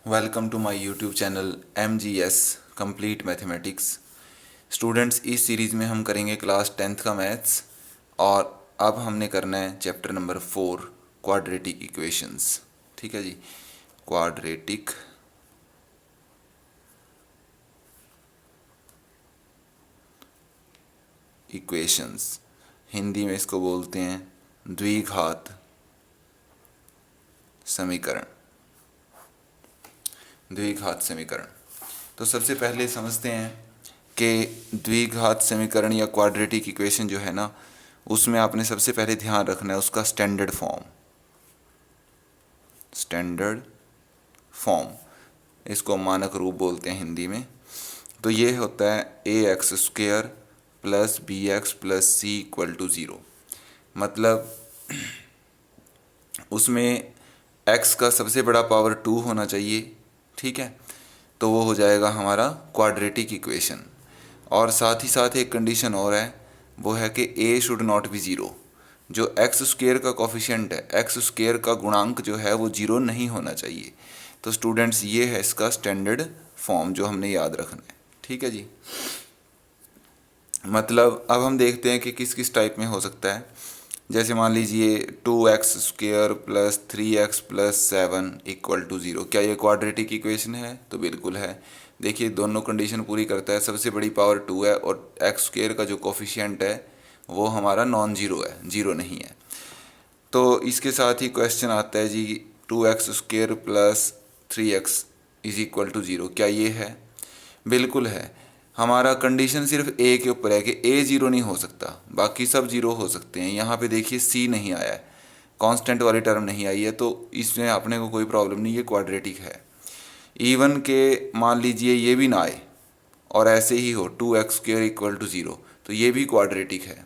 Welcome to my YouTube channel MGS complete mathematics. Students, इस series में हम करेंगे क्लास 10th का मैथ्स और अब हमने करना है चैप्टर नंबर 4 क्वाड्रेटिक इक्वेशंस। ठीक है जी, क्वाड्रेटिक इक्वेशंस, हिंदी में इसको बोलते हैं द्विघात समीकरण। द्विघात समीकरण, तो सबसे पहले समझते हैं कि द्विघात समीकरण या क्वाड्रेटिक इक्वेशन जो है ना, उसमें आपने सबसे पहले ध्यान रखना है उसका स्टैंडर्ड फॉर्म। स्टैंडर्ड फॉर्म, इसको मानक रूप बोलते हैं हिंदी में। तो ये होता है ax² plus bx plus C equal to 0। मतलब उसमें x का सबसे बड़ा पावर 2 होना चाहिए। ठीक है, तो वो हो जाएगा हमारा क्वाड्रेटिक इक्वेशन। और साथ ही साथ एक कंडीशन और है, वो है कि a शुड नॉट बी 0। जो x² का कॉफिशिएंट है, x² का गुणांक जो है वो 0 नहीं होना चाहिए। तो स्टूडेंट्स, ये है इसका स्टैंडर्ड फॉर्म जो हमने याद रखना है। ठीक है जी। मतलब अब हम देखते हैं कि किस किस टाइप में हो सकता है। जैसे मान लीजिए 2x² plus 3x plus 7 equal to 0। क्या ये क्वाड्रेटिक इक्वेशन है? तो बिल्कुल है। देखिए, दोनों कंडीशन पूरी करता है। सबसे बड़ी पावर 2 है और x² का जो कोफिशिएंट है वो हमारा नॉन जीरो है, जीरो नहीं है। तो इसके साथ ही क्वेश्चन आता है जी, 2x² plus 3x is equal to 0। क्या ये है? बिल्कुल है। हमारा कंडीशन सिर्फ ए के ऊपर है कि ए 0 नहीं हो सकता, बाकी सब 0 हो सकते हैं। यहाँ पे देखिए सी नहीं आया है, कांस्टेंट वाली टर्म नहीं आई है, तो इसमें अपने को कोई प्रॉब्लम नहीं, ये क्वाड्रेटिक है। इवन के मान लीजिए ये भी ना आए और ऐसे ही हो 2x² इक्वल टू 0, तो ये भी क्वाड्रेटिक है।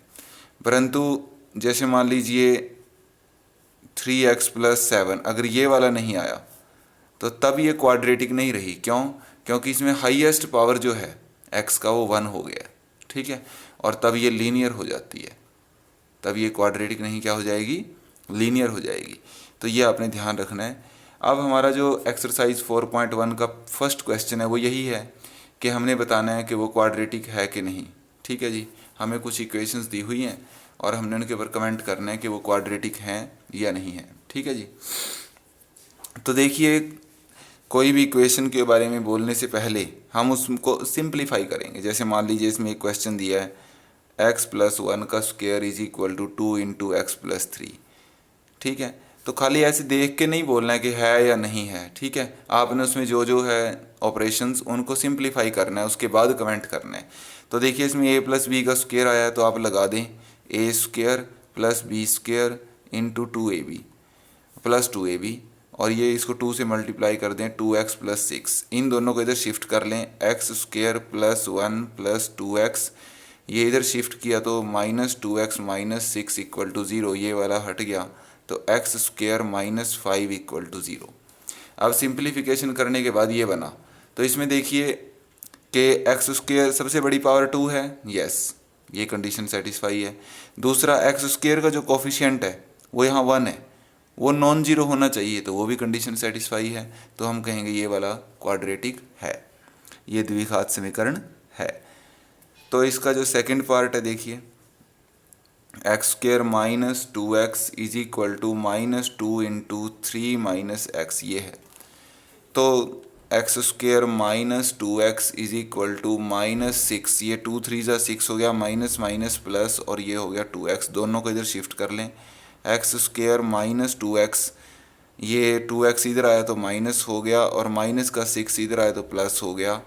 परंतु जैसे मान लीजिए 3x प्लस 7, अगर ये वाला नहीं आया तो तब ये क्वाड्रेटिक नहीं रही। क्यों? क्योंकि इसमें हाईएस्ट पावर जो है x का वो 1 हो गया। ठीक है, और तब ये लीनियर हो जाती है, तब ये क्वाड्रेटिक नहीं क्या हो जाएगी, लीनियर हो जाएगी। तो ये आपने ध्यान रखना है। अब हमारा जो एक्सरसाइज 4.1 का फर्स्ट क्वेश्चन है वो यही है कि हमने बताना है कि वो क्वाड्रेटिक है कि नहीं। ठीक है जी, हमें कुछ इक्वेशंस दी हुई हैं और हमने उनके ऊपर कमेंट करना है कि वो क्वाड्रेटिक हैं या नहीं है। ठीक है जी। तो देखिए, कोई भी इक्वेशन के बारे में बोलने से पहले हम उसको सिंप्लीफाई करेंगे। जैसे मान लीजिए इसमें एक क्वेश्चन दिया है x प्लस 1 का square is equal to 2 into x plus 3। ठीक है, तो खाली ऐसे देख के नहीं बोलना है कि है या नहीं है। ठीक है, आपने उसमें जो जो है ऑपरेशंस उनको सिंप्लीफाई करना है, उसके बाद कमेंट करना है। तो देखिए इसमें a प्लस बी का स्क्वायर आया है, तो आप लगा दें a² plus b² into 2ab plus 2ab, और ये इसको 2 से मल्टीप्लाई कर दें 2x प्लस 6। इन दोनों को इधर शिफ्ट कर लें, x² प्लस 1 प्लस 2x, ये इधर शिफ्ट किया तो -2x माइनस 6 इक्वल टू 0, ये वाला हट गया तो x² माइनस 5 इक्वल टू 0। अब सिंप्लीफिकेशन करने के बाद ये बना। तो इसमें देखिए कि x² सबसे बड़ी पावर 2 है, यस, ये कंडीशन सेटिस्फाई है। दूसरा x² का जो कोफिशिएंट है वो यहाँ 1 है, वो नॉन जीरो होना चाहिए, तो वो भी कंडीशन सेटिस्फाई है। तो हम कहेंगे ये वाला क्वाड्रेटिक है, ये द्विघात समीकरण है। तो इसका जो सेकंड पार्ट है देखिए, x² minus 2x is equal to -2 into 3 minus x, ये है। तो x² minus 2x is equal to -6, ये 2 3 जा 6 हो गया, माइनस माइनस प्लस, और ये हो गया 2x। दोनों को इधर शिफ्ट कर लें, x² माइनस 2x, ये 2x इधर आया तो माइनस हो गया, और माइनस का 6 इधर आया तो प्लस हो गया।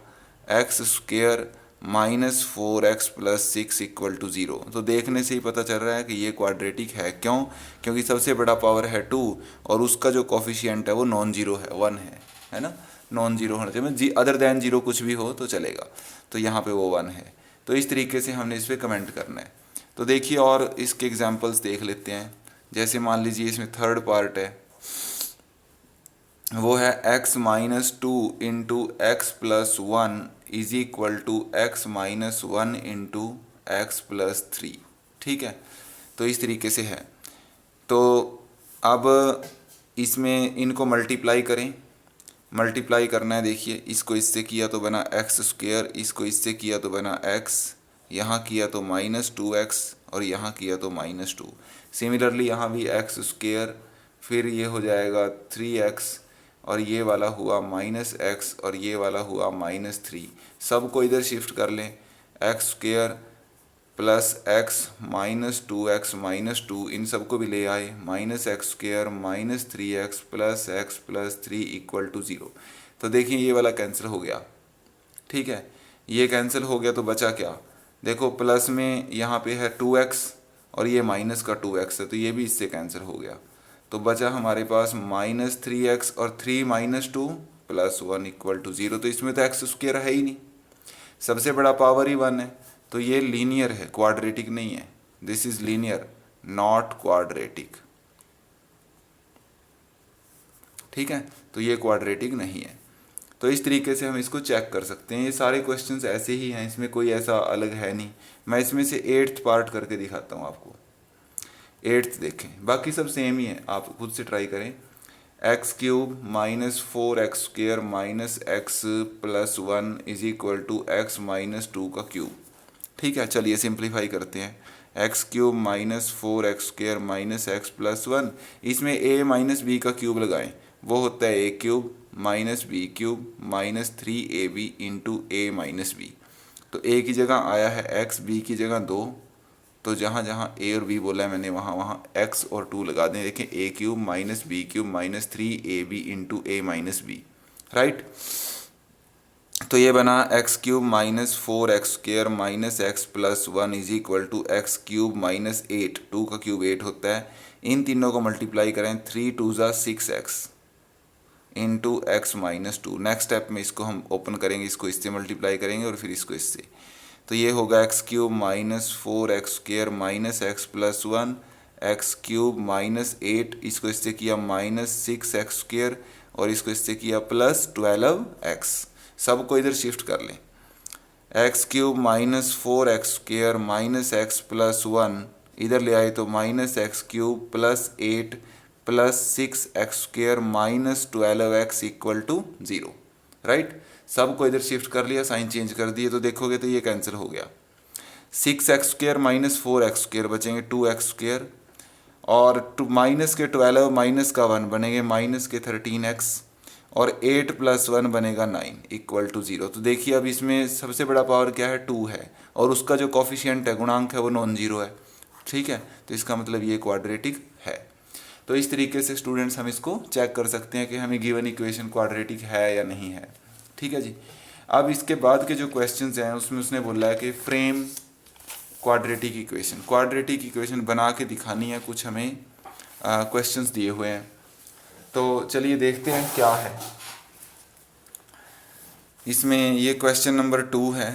x² minus 4x plus 6 equal to 0। तो देखने से ही पता चल रहा है कि ये क्वाड्रेटिक है। क्यों? क्योंकि सबसे बड़ा पावर है 2 और उसका जो कोफिशिएंट है वो नॉन जीरो है, 1 है ना। नॉन जीरो होना चाहिए, अदर दैन जीरो कुछ भी हो तो चलेगा, तो यहाँ पे वो 1 है। तो इस तरीके से हमने इस पर कमेंट करना है। तो देखिए और इसके एग्जाम्पल्स देख लेते हैं। जैसे मान लीजिए इसमें थर्ड पार्ट है, वो है x minus 2 into x plus 1 is equal to x minus 1 into x plus 3। ठीक है, तो इस तरीके से है। तो अब इसमें इनको मल्टीप्लाई करें, मल्टीप्लाई करना है। देखिए इसको इससे किया तो बना एक्स स्क्वेयर, इसको इससे किया तो बना एक्स, यहाँ किया तो -2x और यहाँ किया तो -2। सिमिलरली यहाँ भी एक्स स्क्वेयर, फिर ये हो जाएगा 3x और ये वाला हुआ -x और ये वाला हुआ -3। सबको इधर शिफ्ट कर लें, x square plus x -2x -2, इन सबको भी ले आए, -x square -3x plus x plus 3 equal to 0। तो देखिए ये वाला कैंसिल हो गया, ठीक है, ये कैंसिल हो गया तो बचा क्या, देखो प्लस में यहाँ पे है 2x और ये माइनस का 2x है, तो ये भी इससे कैंसिल हो गया। तो बचा हमारे पास -3x और 3 -2 प्लस 1 इक्वल टू 0। तो इसमें तो एक्स स्क्वेयर है ही नहीं, सबसे बड़ा पावर ही 1 है, तो ये लीनियर है, क्वाड्रेटिक नहीं है। This is linear not quadratic, ठीक है, तो ये क्वाड्रेटिक नहीं है। तो इस तरीके से हम इसको चेक कर सकते हैं। ये सारे क्वेश्चंस ऐसे ही हैं, इसमें कोई ऐसा अलग है नहीं। मैं इसमें से 8th पार्ट करके दिखाता हूँ आपको। 8th देखें, बाकी सब सेम ही है, आप खुद से ट्राई करें। x³ -4x square -x plus 1 is equal to x -2 का क्यूब। ठीक है, चलिए सिंप्लीफाई करते हैं। x³ -4x square -x plus 1, इसमें a माइनस बी का क्यूब लगाएं, वो होता है a³ -b³ -3ab into a minus B. तो a की जगह आया है x, b की जगह 2, तो जहाँ जहाँ a और b बोला है मैंने वहाँ वहाँ x और 2 लगा दें। देखें a³ -b³ -3ab into a minus B, right. तो ये बना x³ -4x square -x plus 1 is equal to x³ -8, 2 का क्यूब 8 होता है। इन तीनों को मल्टीप्लाई करें, 3 2 ज़ा 6x into x -2। Next step में इसको हम ओपन करेंगे, इसको इससे मल्टीप्लाई करेंगे और फिर इसको इससे। तो ये होगा x³ -4x square -x plus 1, x³ -8, इसको इससे किया -6x स्क्वेयर और इसको इससे किया प्लस 12x। सबको इधर शिफ्ट कर लें, x³ -4x square -x plus 1 इधर ले आए तो -x³ plus 8 plus 6x square -12x equal to 0, right. सबको इधर शिफ्ट कर लिया, साइन चेंज कर दिए, तो देखोगे तो ये कैंसिल हो गया। 6x स्क्वेयर -4x स्क्वेयर बचेंगे 2x स्क्वेयर, और माइनस के 12 माइनस का 1 बनेंगे माइनस के 13x, और 8 प्लस 1 बनेगा 9 इक्वल टू 0। तो देखिए अब इसमें सबसे बड़ा पावर क्या है, 2 है, और उसका जो कॉफिशिएंट है, गुणांक है, वो नॉन जीरो है, ठीक है। तो इसका मतलब ये क्वाड्रेटिक है। तो इस तरीके से स्टूडेंट्स हम इसको चेक कर सकते हैं कि हमें गिवन इक्वेशन क्वाड्रेटिक है या नहीं है, ठीक है जी। अब इसके बाद के जो क्वेश्चंस हैं उसमें उसने बोला है कि frame quadratic equation, quadratic equation बना के दिखानी है, कुछ हमें क्वेश्चंस दिए हुए हैं। तो चलिए देखते हैं क्या है इसमें। ये क्वेश्चन नंबर 2 है।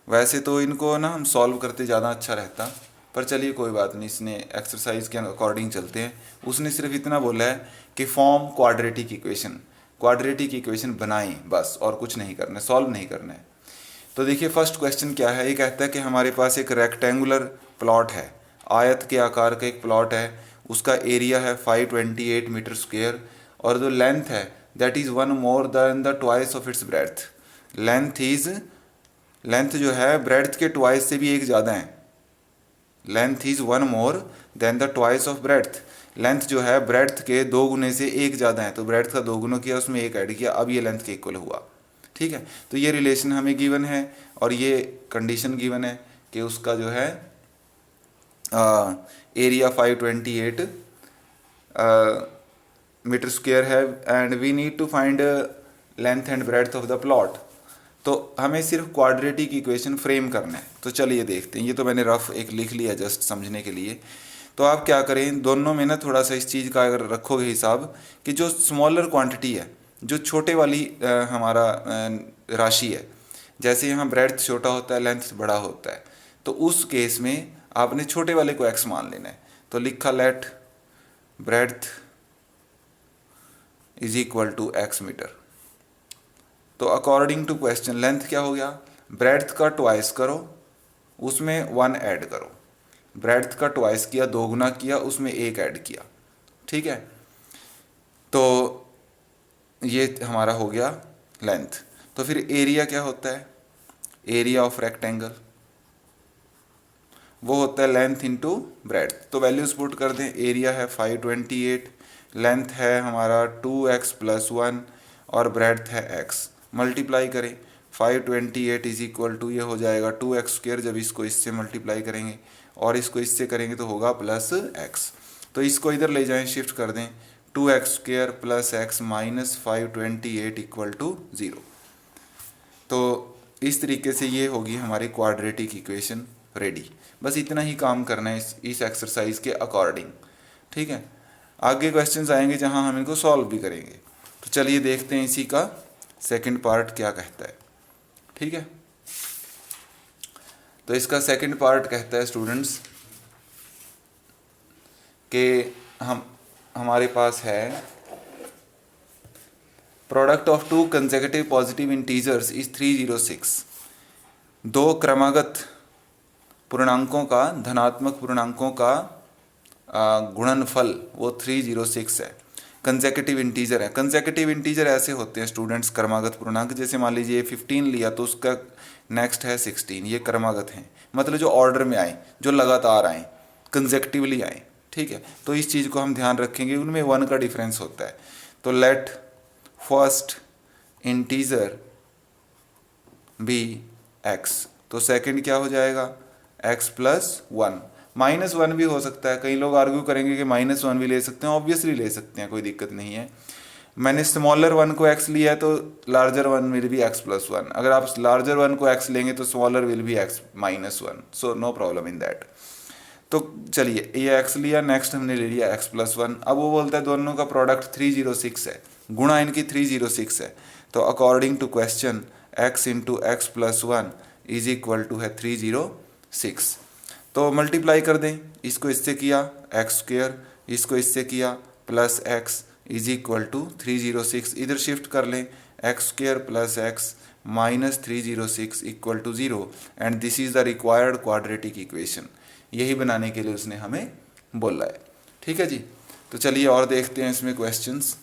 वैसे तो इनको ना हम सॉल्व करते ज़्यादा अच्छा रहता, पर चलिए कोई बात नहीं, इसने एक्सरसाइज के अकॉर्डिंग चलते हैं। उसने सिर्फ इतना बोला है कि form quadratic equation, quadratic equation बनाएं बस, और कुछ नहीं करना है, सॉल्व नहीं करना है। तो देखिए फर्स्ट क्वेश्चन क्या है, ये कहता है कि हमारे पास एक रेक्टेंगुलर प्लॉट है, आयत के आकार का एक प्लॉट है, उसका एरिया है 528 मीटर स्क्वेयर, और जो लेंथ है that is 1 more than the twice of its breadth. Length जो है ब्रेड्थ के ट्वाइस से भी एक ज़्यादा है। Length is 1 more than the twice of breadth. Length जो है ब्रेड्थ के 2 गुने से एक ज़्यादा है, तो ब्रेड्थ का 2 गुना किया, उसमें एक ऐड किया, अब ये लेंथ के इक्वल हुआ, ठीक है। तो ये रिलेशन हमें गिवन है, और ये कंडीशन गिवन है कि उसका जो है एरिया 528 मीटर स्क्वेयर है, and we need to find length and breadth of the plot. तो हमें सिर्फ क्वाड्रेटिक इक्वेशन फ्रेम करना है। तो चलिए देखते हैं, ये तो मैंने रफ एक लिख लिया जस्ट समझने के लिए। तो आप क्या करें, दोनों में ना थोड़ा सा इस चीज़ का अगर रखोगे हिसाब कि जो स्मॉलर क्वांटिटी है, जो छोटे वाली हमारा राशि है, जैसे यहाँ ब्रेड्थ छोटा होता है, लेंथ बड़ा होता है, तो उस केस में आपने छोटे वाले को x मान लेना है। तो लिखा let breadth is equal to x metre. तो अकॉर्डिंग टू क्वेश्चन लेंथ क्या हो गया, ब्रेड्थ का ट्वाइस करो, उसमें 1 ऐड करो, ब्रेड्थ का ट्वाइस किया, 2 गुना किया, उसमें 1 ऐड किया, ठीक है। तो ये हमारा हो गया लेंथ। तो फिर एरिया क्या होता है, एरिया ऑफ रेक्टेंगल वो होता है लेंथ इंटू ब्रेड्थ। तो वैल्यूज पुट कर दें, एरिया है 528, लेंथ है हमारा 2x+1 और ब्रेड्थ है x। मल्टीप्लाई करें, 528 इज इक्वल टू ये हो जाएगा 2x², जब इसको इससे मल्टीप्लाई करेंगे और इसको इससे करेंगे तो होगा +x। तो इसको इधर ले जाएं, शिफ्ट कर दें, 2x² + x minus 528 equal to 0। तो इस तरीके से ये होगी हमारी क्वाड्रेटिक इक्वेशन रेडी। बस इतना ही काम करना है इस एक्सरसाइज के अकॉर्डिंग, ठीक है। आगे क्वेश्चंस आएंगे जहां हम इनको सॉल्व भी करेंगे। तो चलिए देखते हैं इसी का सेकंड पार्ट क्या कहता है, ठीक है। तो इसका सेकंड पार्ट कहता है स्टूडेंट्स कि हमारे पास है product of to consecutive positive integers is 306। दो क्रमागत पूर्णांकों का, धनात्मक पूर्णांकों का गुणनफल वो 306 है। कंसेक्यूटिव इंटीजर है। कंसेक्यूटिव इंटीजर ऐसे होते हैं स्टूडेंट्स, क्रमागत पूर्णांक। जैसे मान लीजिए 15 लिया तो उसका नेक्स्ट है 16, ये क्रमागत हैं, मतलब जो ऑर्डर में आए, जो लगातार आए, कंसेक्यूटिवली आए, ठीक है। तो इस चीज़ को हम ध्यान रखेंगे, उनमें 1 का डिफरेंस होता है। तो let first integer be x, तो सेकंड क्या हो जाएगा x+1। -1 भी हो सकता है, कई लोग आर्ग्यू करेंगे कि -1 भी ले सकते हैं, ऑब्वियसली ले सकते हैं, कोई दिक्कत नहीं है। मैंने स्मॉलर 1 को x लिया है तो लार्जर 1 विल बी x+1। अगर आप लार्जर 1 को x लेंगे तो smaller will be x-1, so no problem in that. तो चलिए ये x लिया, नेक्स्ट हमने ले लिया x+1। अब वो बोलता है दोनों का प्रोडक्ट 306 है, गुणा इनकी 306 है। तो according to question x into x+1 is equal to है 306। तो मल्टीप्लाई कर दें, इसको इससे किया x², इसको इससे किया plus x is equal to 306। इधर शिफ्ट कर लें, x² + x minus 306 equal to 0 and this is the required quadratic equation. यही बनाने के लिए उसने हमें बोला है, ठीक है जी। तो चलिए और देखते हैं इसमें क्वेश्चंस।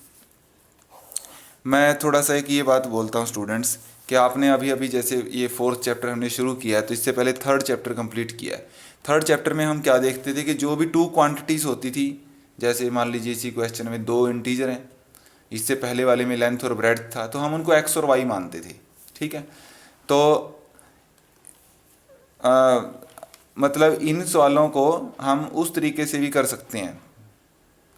मैं थोड़ा सा एक ये बात बोलता हूँ स्टूडेंट्स कि आपने अभी अभी जैसे ये 4th चैप्टर हमने शुरू किया है, तो इससे पहले 3rd चैप्टर कंप्लीट किया है। 3rd चैप्टर में हम क्या देखते थे कि जो भी 2 क्वांटिटीज़ होती थी, जैसे मान लीजिए इसी क्वेश्चन में 2 इंटीजर हैं, इससे पहले वाले में लेंथ और ब्रेड्थ था, तो हम उनको x और y मानते थे, ठीक है। तो मतलब इन सवालों को हम उस तरीके से भी कर सकते हैं,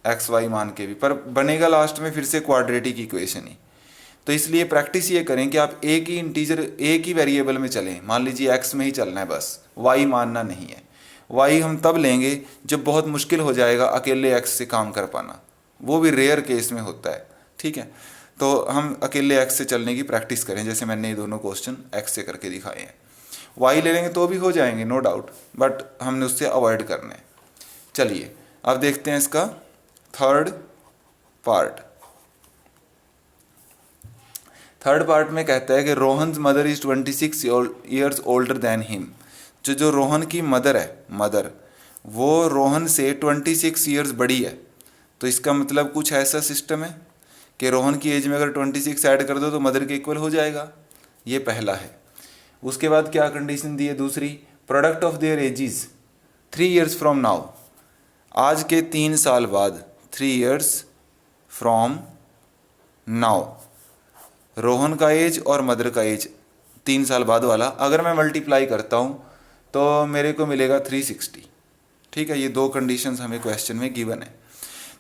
एक्स वाई मान के भी, पर बनेगा लास्ट में फिर से क्वाड्रेटिक इक्वेशन ही। तो इसलिए प्रैक्टिस ये करें कि आप एक ही इंटीजर, एक ही वेरिएबल में चलें। मान लीजिए एक्स में ही चलना है बस, वाई मानना नहीं है। वाई हम तब लेंगे जब बहुत मुश्किल हो जाएगा अकेले एक्स से काम कर पाना, वो भी रेयर केस में होता है, ठीक है। तो हम अकेले एक्स से चलने की प्रैक्टिस करें, जैसे मैंने ये दोनों क्वेश्चन एक्स से करके दिखाए हैं। वाई ले लेंगे तो भी हो जाएंगे नो डाउट, बट हमने उससे अवॉइड करना है। चलिए अब देखते हैं इसका 3rd पार्ट। 3rd पार्ट में कहता है कि Rohan mother is 26 years older than him. जो रोहन की मदर है, मदर वो रोहन से 26 ईयर्स बड़ी है। तो इसका मतलब कुछ ऐसा सिस्टम है कि रोहन की एज में अगर 26 ऐड कर दो तो मदर के इक्वल हो जाएगा, ये पहला है। उसके बाद क्या कंडीशन दी है दूसरी, product of their edges 3 years from now, आज के 3 साल बाद, 3 ईयर्स फ्रॉम नाउ, रोहन का एज और मदर का एज 3 साल बाद वाला अगर मैं मल्टीप्लाई करता हूँ तो मेरे को मिलेगा 360, ठीक है। ये 2 कंडीशंस हमें क्वेश्चन में गिवन है।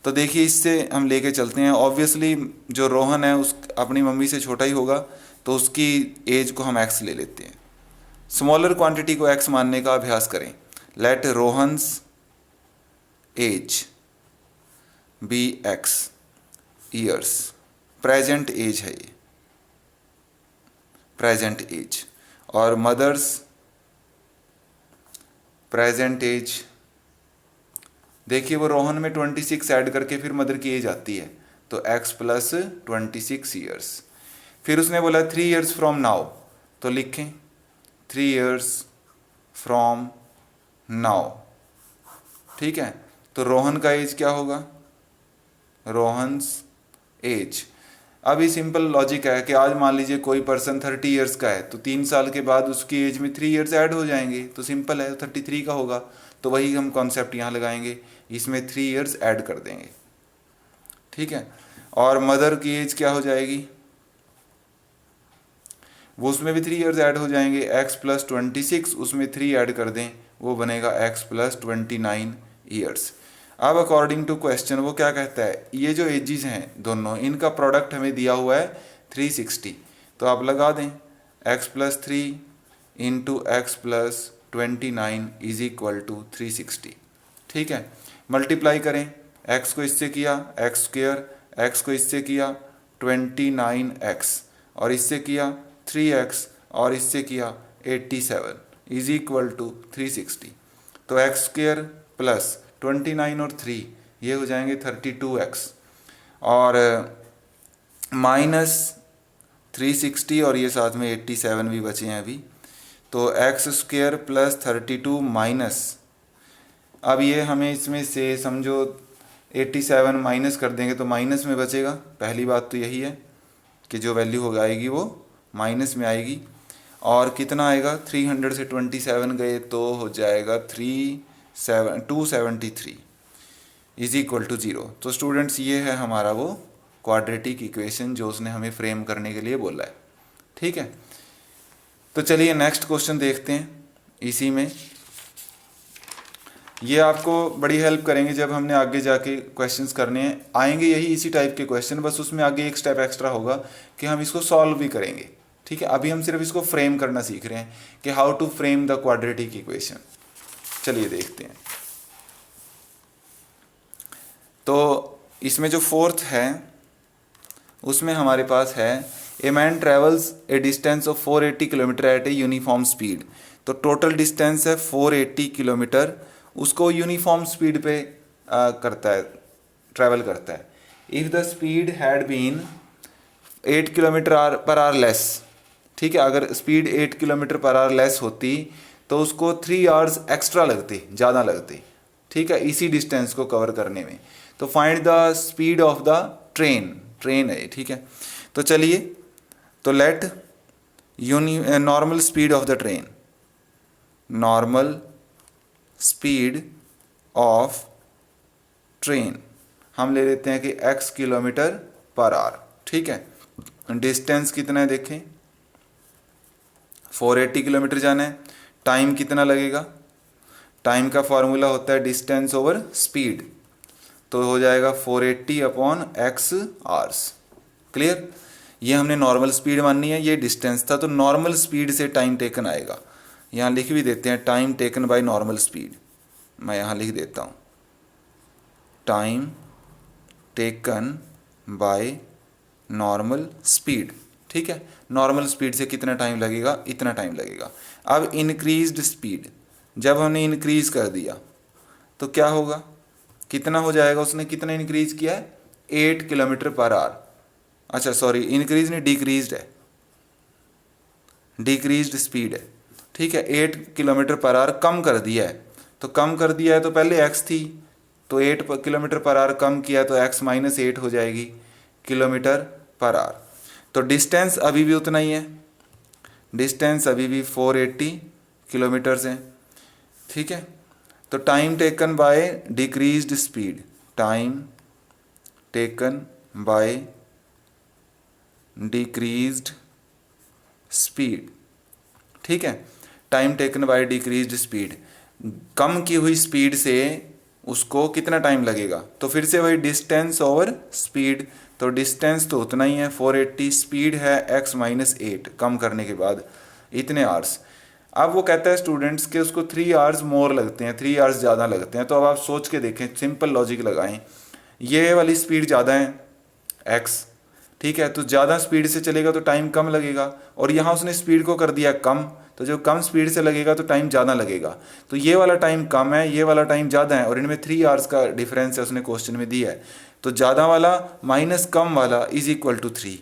तो देखिए इससे हम लेके चलते हैं। ऑब्वियसली जो रोहन है उस अपनी मम्मी से छोटा ही होगा, तो उसकी एज को हम x ले लेते हैं। स्मॉलर क्वांटिटी को x मानने का अभ्यास करें। Let Rohan's age be x years, present age है ये, प्रेजेंट एज, और मदर्स प्रेजेंट एज, देखिए वो रोहन में 26 ऐड करके फिर मदर की एज आती है, तो x + 26 ईयर्स। फिर उसने बोला 3 ईयर्स फ्रॉम नाउ, तो लिखें 3 ईयर्स फ्रॉम नाउ, ठीक है। तो रोहन का एज क्या होगा, रोहन्स एज, अब ये सिंपल लॉजिक है कि आज मान लीजिए कोई पर्सन 30 ईयर्स का है, तो 3 साल के बाद उसकी एज में 3 ईयर्स ऐड हो जाएंगे, तो सिंपल है 33 का होगा। तो वही हम कॉन्सेप्ट यहाँ लगाएंगे, इसमें 3 ईयर्स ऐड कर देंगे, ठीक है। और मदर की एज क्या हो जाएगी, वो उसमें भी 3 ईयर्स ऐड हो जाएंगे, x + 26 उसमें 3 ऐड कर दें, वो बनेगा x + 29 ईयर्स। अब अकॉर्डिंग टू क्वेश्चन वो क्या कहता है, ये जो एजेस हैं दोनों, इनका प्रोडक्ट हमें दिया हुआ है 360, तो आप लगा दें x + 3 × x + 29 = 360, ठीक है। मल्टीप्लाई करें, x को इससे किया x², x को इससे किया 29x, और इससे किया 3x, और इससे किया 87 = 360। तो x² + 29 और 3 ये हो जाएंगे 32x, और -360 और ये साथ में 87 भी बचे हैं अभी, तो x² + 32 माइनस, अब ये हमें इसमें से समझो 87 माइनस कर देंगे तो माइनस में बचेगा। पहली बात तो यही है कि जो वैल्यू हो आएगी वो माइनस में आएगी, और कितना आएगा, 300 से 27 गए तो हो जाएगा 273 = 0। तो स्टूडेंट्स ये है हमारा वो क्वाड्रेटिक इक्वेशन जो उसने हमें फ्रेम करने के लिए बोला है, ठीक है। तो चलिए नेक्स्ट क्वेश्चन देखते हैं। इसी में ये आपको बड़ी हेल्प करेंगे जब हमने आगे जाके क्वेश्चंस करने हैं, आएंगे यही इसी टाइप के क्वेश्चन, बस उसमें आगे एक स्टेप एक्स्ट्रा होगा कि हम इसको सॉल्व भी करेंगे, ठीक है। अभी हम सिर्फ इसको फ्रेम करना सीख रहे हैं कि how to frame the quadratic equation. चलिए देखते हैं। तो इसमें जो फोर्थ है उसमें हमारे पास है a man travels a distance of 480 kilometre at a uniform speed. तो टोटल डिस्टेंस है 480 किलोमीटर, उसको यूनिफॉर्म स्पीड पे करता है, ट्रैवल करता है। If the speed had been 8 km/h less, ठीक है, अगर स्पीड 8 km/h लेस होती तो उसको 3 आवर्स एक्स्ट्रा लगते, ज़्यादा लगते, ठीक है, इसी डिस्टेंस को कवर करने में। तो find the speed of the train है, ठीक है। तो चलिए, तो let normal speed of the train, normal speed of train हम ले लेते हैं कि x km/h, ठीक है। डिस्टेंस कितना है देखें, 480 किलोमीटर जाना है। टाइम कितना लगेगा, टाइम का फॉर्मूला होता है डिस्टेंस ओवर स्पीड, तो हो जाएगा 480/x आवर्स। क्लियर, ये हमने नॉर्मल स्पीड माननी है, ये डिस्टेंस था, तो नॉर्मल स्पीड से टाइम टेकन आएगा। यहाँ लिख भी देते हैं time taken by normal speed, मैं यहाँ लिख देता हूँ time taken by normal speed, ठीक है। नॉर्मल स्पीड से कितना टाइम लगेगा, इतना टाइम लगेगा। अब इंक्रीज्ड स्पीड, जब हमने इंक्रीज कर दिया तो क्या होगा, कितना हो जाएगा, उसने कितना इंक्रीज किया है, 8 km/h। अच्छा सॉरी, इंक्रीज नहीं, डिक्रीज्ड है, डिक्रीज्ड स्पीड है, ठीक है। 8 km/h कम कर दिया है, तो कम कर दिया है तो पहले x थी, तो 8 km/h कम किया तो x - 8 हो जाएगी km/h। तो डिस्टेंस अभी भी उतना ही है, डिस्टेंस अभी भी 480 किलोमीटर्स है, ठीक है। तो time taken by decreased speed, time taken by decreased speed, ठीक है। Time taken by decreased speed, कम की हुई स्पीड से उसको कितना टाइम लगेगा, तो फिर से वही डिस्टेंस ओवर स्पीड, तो डिस्टेंस तो उतना ही है 480, स्पीड है x - 8 कम करने के बाद इतने आवर्स। अब वो कहता है स्टूडेंट्स के उसको 3 आवर्स मोर लगते हैं, 3 आवर्स ज़्यादा लगते हैं। तो अब आप सोच के देखें, सिंपल लॉजिक लगाएं, ये वाली स्पीड ज़्यादा है x, ठीक है, तो ज़्यादा स्पीड से चलेगा तो टाइम कम लगेगा, और यहाँ उसने स्पीड को कर दिया कम, तो जब कम स्पीड से लगेगा तो टाइम ज़्यादा लगेगा। तो ये वाला टाइम कम है, ये वाला टाइम ज़्यादा है, और इनमें 3 आवर्स का डिफरेंस है, उसने क्वेश्चन में दिया है। तो ज़्यादा वाला माइनस कम वाला = 3,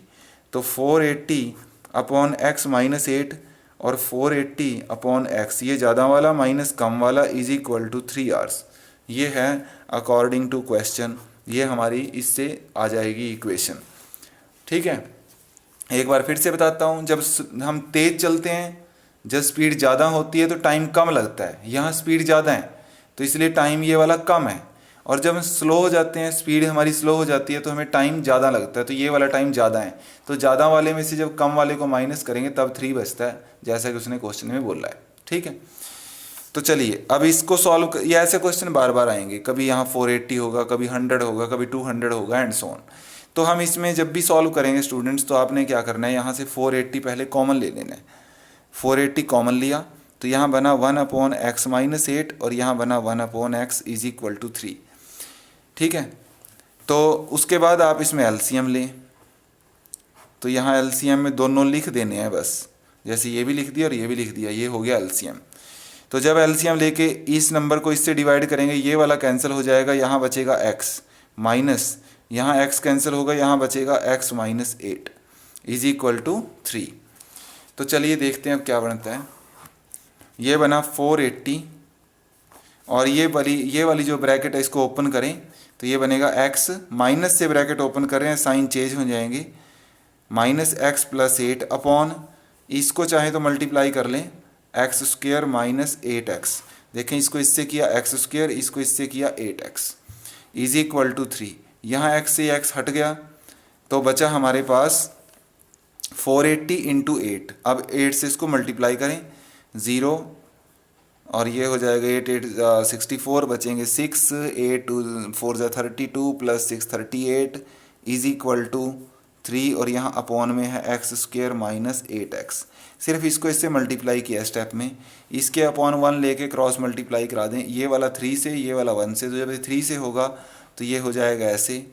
तो 480/x - 8 और 480/x, ये ज़्यादा वाला माइनस कम वाला = 3 आवर्स। ये है अकॉर्डिंग टू क्वेश्चन, ये हमारी इससे आ जाएगी इक्वेशन। ठीक है, एक बार फिर से बताता हूँ, जब हम तेज चलते हैं, जब स्पीड ज़्यादा होती है तो टाइम कम लगता है, यहाँ स्पीड ज़्यादा है तो इसलिए टाइम ये वाला कम है, और जब हम स्लो हो जाते हैं, स्पीड हमारी स्लो हो जाती है तो हमें टाइम ज़्यादा लगता है, तो ये वाला टाइम ज़्यादा है। तो ज़्यादा वाले में से जब कम वाले को माइनस करेंगे तब 3 बचता है, जैसा कि उसने क्वेश्चन में बोला है। ठीक है, तो चलिए अब इसको सॉल्व ये ऐसे क्वेश्चन बार बार आएंगे, कभी यहाँ 480 होगा, कभी 100 होगा, कभी 200 होगा एंड सो ऑन। तो हम इसमें जब भी सॉल्व करेंगे स्टूडेंट्स, तो आपने क्या करना है, यहाँ से 480 पहले कॉमन ले लेना है। 480 कॉमन लिया तो यहाँ बना 1/x-8 और यहाँ बना 1/x = 3। ठीक है, तो उसके बाद आप इसमें एलसीएम लें, तो यहाँ एलसीएम में दोनों लिख देने हैं बस, जैसे ये भी लिख दिया और ये भी लिख दिया, ये हो गया एलसीएम। तो जब एलसीएम लेके इस नंबर को इससे डिवाइड करेंगे, ये वाला कैंसिल हो जाएगा, यहाँ बचेगा x माइनस, यहाँ x कैंसिल होगा, यहाँ बचेगा x-8 = 3। तो चलिए देखते हैं अब क्या बनता है। ये बना 480 और ये वाली जो ब्रैकेट है इसको ओपन करें तो ये बनेगा x, माइनस से ब्रैकेट ओपन कर रहे हैं, साइन चेंज हो जाएंगे, -x+8 अपॉन, इसको चाहे तो मल्टीप्लाई कर लें, x² - 8x। देखें, इसको इससे किया x², इसको इससे किया 8x = 3। यहाँ x से x हट गया तो बचा हमारे पास 480 × 8। अब 8 से इसको मल्टीप्लाई करें, 0 और ये हो जाएगा 8 8 64, बचेंगे 6, 8 4 32 + 6 38 = 3 और यहाँ अपॉन में है x² - 8x। सिर्फ इसको इससे मल्टीप्लाई किया स्टेप में, इसके अपॉन 1 लेके क्रॉस मल्टीप्लाई करा दें, ये वाला 3 से, ये वाला 1 से, तो जब ये 3 से होगा तो ये हो जाएगा ऐसे,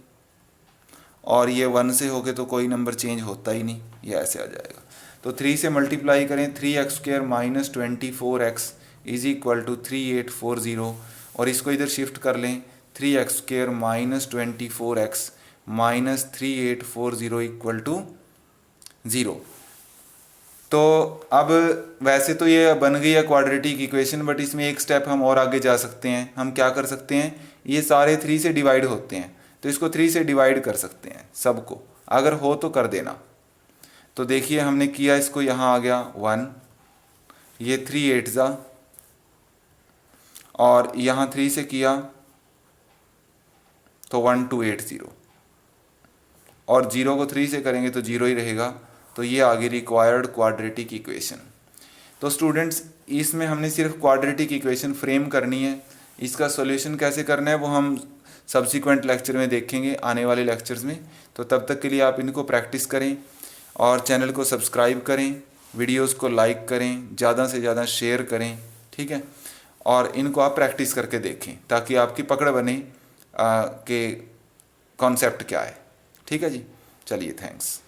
और ये 1 से होके तो कोई नंबर चेंज होता ही नहीं, ये ऐसे आ जाएगा। तो 3 से मल्टीप्लाई करें, 3x² - 24x = 3840, और इसको इधर शिफ्ट कर लें, 3x² - 24x - 3840 = 0। तो अब वैसे तो ये बन गई है क्वाड्रेटिक इक्वेशन, बट इसमें एक स्टेप हम और आगे जा सकते हैं। हम क्या कर सकते हैं, ये सारे 3 से डिवाइड होते हैं तो इसको 3 से डिवाइड कर सकते हैं सबको, अगर हो तो कर देना। तो देखिए हमने किया, इसको यहाँ आ गया 1, ये 3 8 जा, और यहाँ 3 से किया तो 1280, और 0 को 3 से करेंगे तो 0 ही रहेगा। तो ये आगे रिक्वायर्ड क्वाड्रेटिक इक्वेशन। तो स्टूडेंट्स, इसमें हमने सिर्फ क्वाड्रेटिक इक्वेशन फ्रेम करनी है, इसका सॉल्यूशन कैसे करना है वो हम सब्सिक्वेंट लेक्चर में देखेंगे, आने वाले लेक्चर्स में। तो तब तक के लिए आप इनको प्रैक्टिस करें और चैनल को सब्सक्राइब करें, वीडियोस को लाइक करें, ज़्यादा से ज़्यादा शेयर करें। ठीक है, और इनको आप प्रैक्टिस करके देखें ताकि आपकी पकड़ बने कि कॉन्सेप्ट क्या है। ठीक है जी, चलिए, थैंक्स।